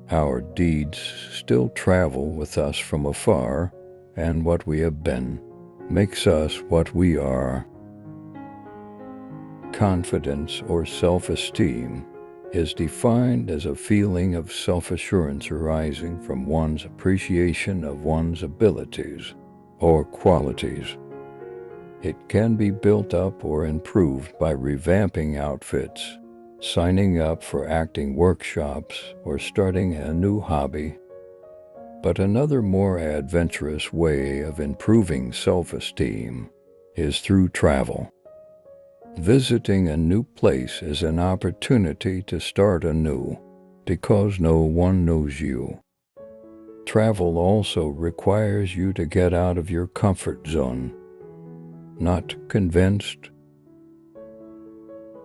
Our deeds still travel with us from afar, and what we have been makes us what we are. Confidence or self-esteem is defined as a feeling of self-assurance arising from one's appreciation of one's abilities or qualities. It can be built up or improved by revamping outfits, signing up for acting workshops, or starting a new hobby. But another more adventurous way of improving self-esteem is through travel. Visiting a new place is an opportunity to start anew because no one knows you. Travel also requires you to get out of your comfort zone. Not convinced?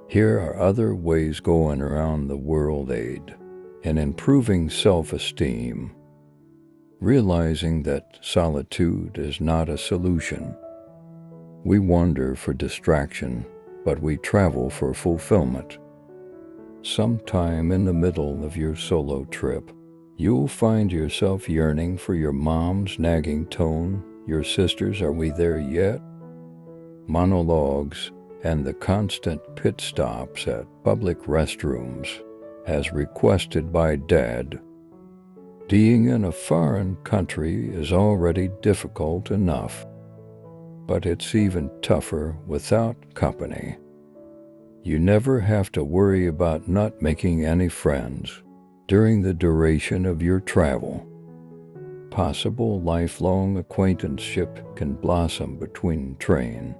Here are other ways going around the world aid in improving self-esteem. Realizing that solitude is not a solution. We wander for distraction, but we travel for fulfillment. Sometime in the middle of your solo trip, you'll find yourself yearning for your mom's nagging tone, your sister's "Are we there yet?" monologues, and the constant pit stops at public restrooms, as requested by Dad. Being in a foreign country is already difficult enough, but it's even tougher without company. You never have to worry about not making any friends during the duration of your travel. Possible lifelong acquaintanceship can blossom between train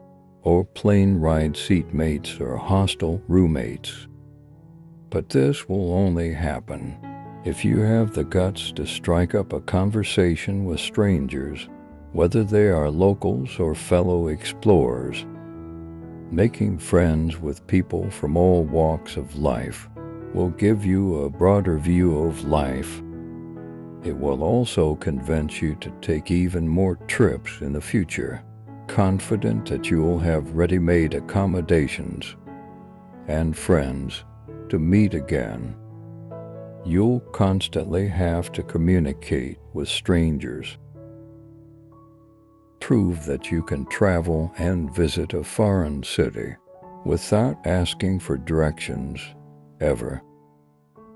or plane ride seatmates or hostel roommates. But this will only happen if you have the guts to strike up a conversation with strangers, whether they are locals or fellow explorers. Making friends with people from all walks of life will give you a broader view of life. It will also convince you to take even more trips in the future, confident that you will have ready-made accommodations and friends to meet again. You'll constantly have to communicate with strangers. Prove that you can travel and visit a foreign city without asking for directions, ever.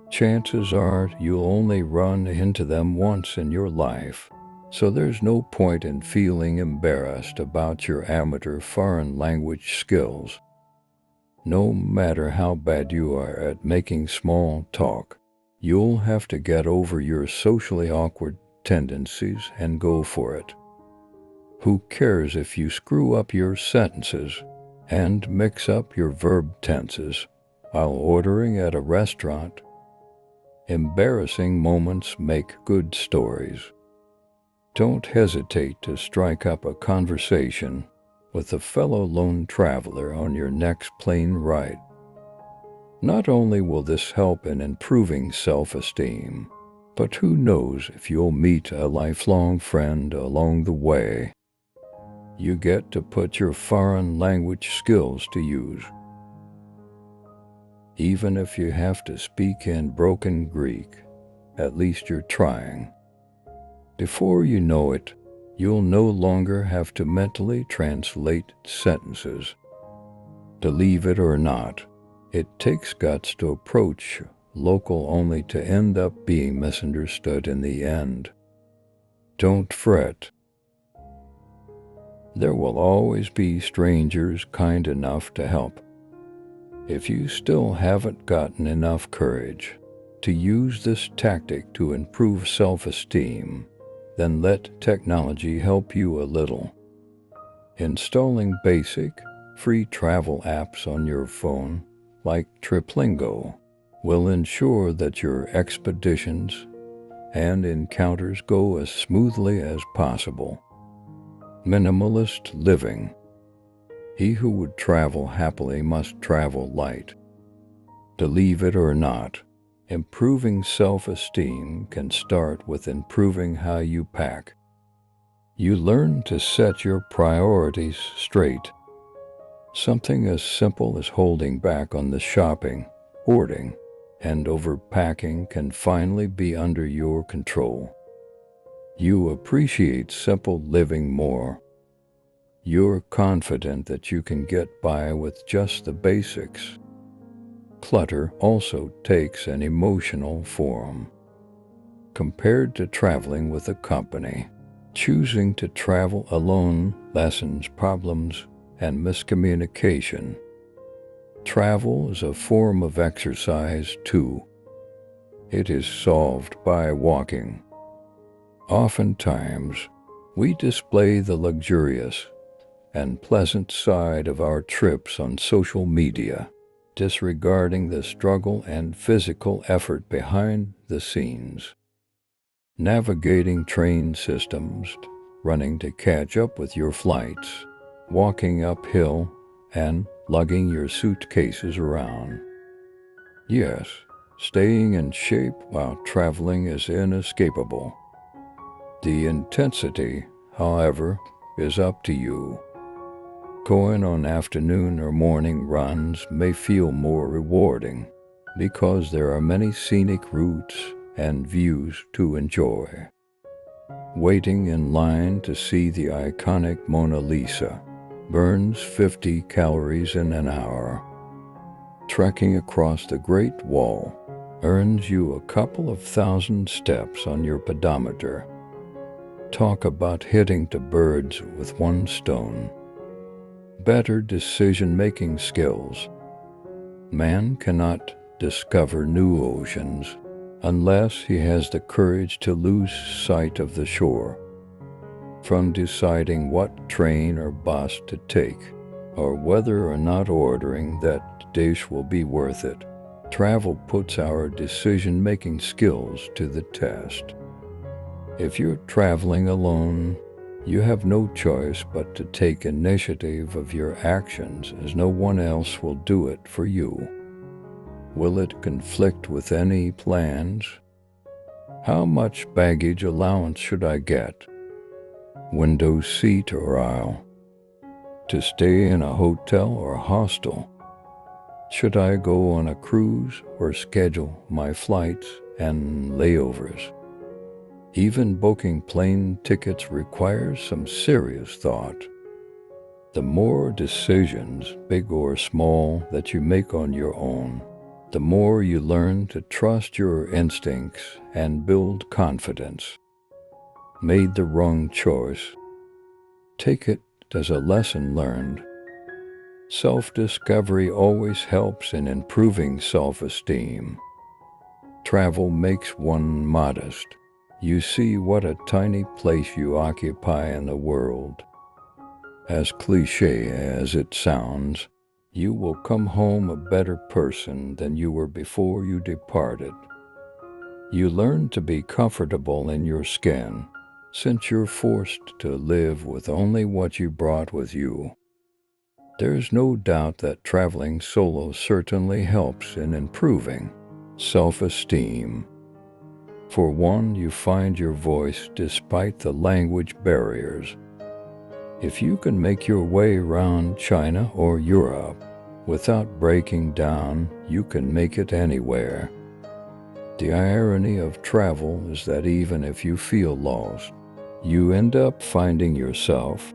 Chances are you'll only run into them once in your life, so there's no point in feeling embarrassed about your amateur foreign language skills. No matter how bad you are at making small talk, you'll have to get over your socially awkward tendencies and go for it. Who cares if you screw up your sentences and mix up your verb tenses while ordering at a restaurant? Embarrassing moments make good stories. Don't hesitate to strike up a conversation with a fellow lone traveler on your next plane ride. Not only will this help in improving self-esteem, but who knows if you'll meet a lifelong friend along the way. You get to put your foreign language skills to use. Even if you have to speak in broken Greek, at least you're trying. Before you know it, you'll no longer have to mentally translate sentences. Believe it or not, it takes guts to approach local only to end up being misunderstood in the end. Don't fret. There will always be strangers kind enough to help. If you still haven't gotten enough courage to use this tactic to improve self-esteem, then let technology help you a little. Installing basic, free travel apps on your phone, like Triplingo, will ensure that your expeditions and encounters go as smoothly as possible. Minimalist living. He who would travel happily must travel light. Believe it or not, improving self-esteem can start with improving how you pack. You learn to set your priorities straight. Something as simple as holding back on the shopping, hoarding, and overpacking can finally be under your control. You appreciate simple living more. You're confident that you can get by with just the basics. Clutter also takes an emotional form. Compared to traveling with a company, choosing to travel alone lessens problems and miscommunication. Travel is a form of exercise too. It is solved by walking. Oftentimes, we display the luxurious and pleasant side of our trips on social media, disregarding the struggle and physical effort behind the scenes. Navigating train systems, running to catch up with your flights, walking uphill, and lugging your suitcases around. Yes, staying in shape while traveling is inescapable. The intensity, however, is up to you. Going on afternoon or morning runs may feel more rewarding because there are many scenic routes and views to enjoy. Waiting in line to see the iconic Mona Lisa burns 50 calories in an hour. Trekking across the Great Wall earns you a couple of thousand steps on your pedometer. Talk about hitting two birds with one stone. Better decision-making skills. Man cannot discover new oceans unless he has the courage to lose sight of the shore. From deciding what train or bus to take, or whether or not ordering that dish will be worth it, travel puts our decision-making skills to the test. If you're traveling alone, you have no choice but to take initiative of your actions, as no one else will do it for you. Will it conflict with any plans? How much baggage allowance should I get? Window seat or aisle? To stay in a hotel or hostel? Should I go on a cruise or schedule my flights and layovers? Even booking plane tickets requires some serious thought. The more decisions, big or small, that you make on your own, the more you learn to trust your instincts and build confidence. Made the wrong choice? Take it as a lesson learned. Self-discovery always helps in improving self-esteem. Travel makes one modest. You see what a tiny place you occupy in the world. As cliché as it sounds, you will come home a better person than you were before you departed. You learn to be comfortable in your skin, since you're forced to live with only what you brought with you. There's no doubt that traveling solo certainly helps in improving self-esteem. For one, you find your voice despite the language barriers. If you can make your way around China or Europe without breaking down, you can make it anywhere. The irony of travel is that even if you feel lost, you end up finding yourself